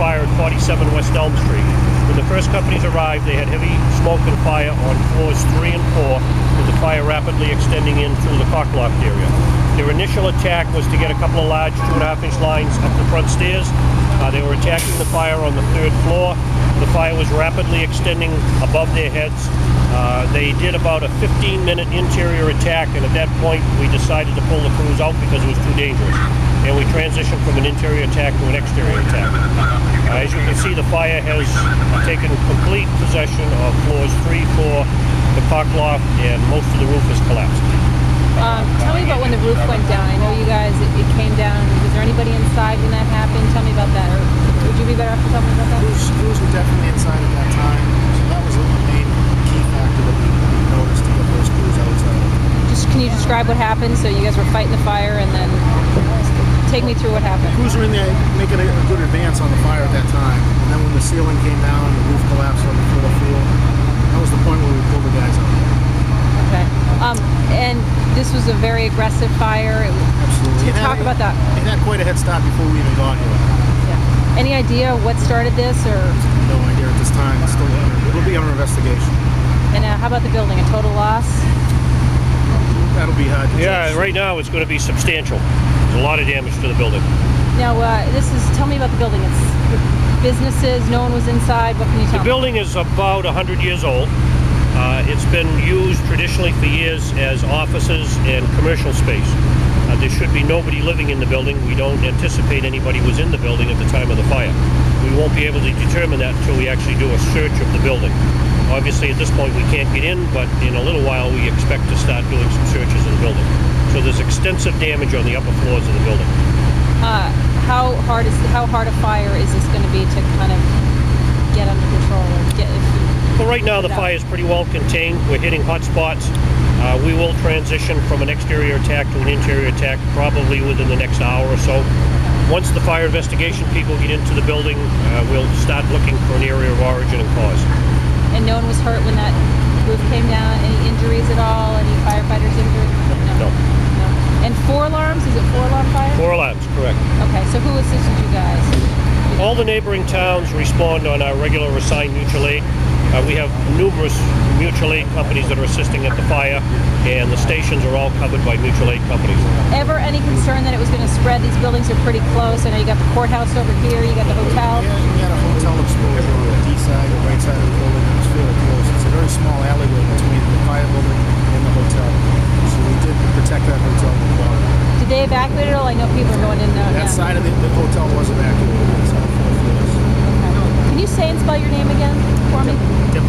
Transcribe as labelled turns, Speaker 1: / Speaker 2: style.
Speaker 1: fire at 47 West Elm Street. When the first companies arrived, they had heavy smoke and fire on floors 3 and 4, with the fire rapidly extending in through the cockloft area. Their initial attack was to get a couple of large 2.5-inch lines up the front stairs. They were attacking the fire on the 3rd floor. The fire was rapidly extending above their heads. They did about a 15-minute interior attack, and at that point we decided to pull the crews out because it was too dangerous. And we transitioned from an interior attack to an exterior attack. As you can see, the fire has taken complete possession of floors 3, 4, the cockloft, and most of the roof has collapsed.
Speaker 2: Tell me about when the roof went down. I know you guys, it came down. Was there anybody inside when that happened? Tell me about that. Or would you be better off to tell me about that?
Speaker 3: Crews were definitely inside at that time. So that was the main key factor that we noticed to get those crews outside.
Speaker 2: Can you describe what happened? So you guys were fighting the fire, and then take me through what happened.
Speaker 3: Crews were in there making a good advance on the fire at that time. And then when the ceiling came down and the roof collapsed on the floor, that was the point where we pulled the guys out.
Speaker 2: Okay. And this was a very aggressive fire.
Speaker 3: Absolutely.
Speaker 2: Talk about that.
Speaker 3: It had quite a head start before we even got here.
Speaker 2: Yeah. Any idea what started this, or?
Speaker 3: No idea at this time. It'll be under investigation.
Speaker 2: And how about the building? A total loss?
Speaker 3: That'll be hard to
Speaker 1: Yeah,
Speaker 3: judge.
Speaker 1: right now it's going to be substantial. There's a lot of damage to the building.
Speaker 2: Now, tell me about the building. It's businesses, no one was inside. What can you tell
Speaker 1: The
Speaker 2: me?
Speaker 1: building is about 100 years old. It's been used traditionally for years as offices and commercial space. There should be nobody living in the building. We don't anticipate anybody was in the building at the time of the fire. We won't be able to determine that until we actually do a search of the building. Obviously, at this point, we can't get in, but in a little while, we expect to start doing some searches of the building. So there's extensive damage on the upper floors of the building.
Speaker 2: How hard a fire is this going to be to kind of get under control?
Speaker 1: Well, right now the fire is pretty well contained. We're hitting hot spots. We will transition from an exterior attack to an interior attack probably within the next hour or so. Once the fire investigation people get into the building, we'll start looking for an area of origin and cause.
Speaker 2: And no one was hurt when that roof came down? Any injuries at all? Any firefighters injured?
Speaker 1: No.
Speaker 2: And 4 alarms? Is it 4-alarm fire?
Speaker 1: 4 alarms, correct.
Speaker 2: Okay, so who assisted you guys?
Speaker 1: All the neighboring towns respond on our regular assigned mutual aid. We have numerous mutual aid companies that are assisting at the fire, and the stations are all covered by mutual aid companies.
Speaker 2: Ever any concern that it was going to spread? These buildings are pretty close. I know you got the courthouse over here, you got the hotel.
Speaker 3: Yeah, we had a hotel exposure on the D side, the right side of the building. It was fairly close. It's a very small alleyway between the fire building and the hotel. So we did protect that hotel as well.
Speaker 2: Did they evacuate it all? I know people are going in there.
Speaker 3: That side of the hotel was evacuated. That's on 4 floors.
Speaker 2: Okay. Can you say and spell your name again for me?
Speaker 3: Tim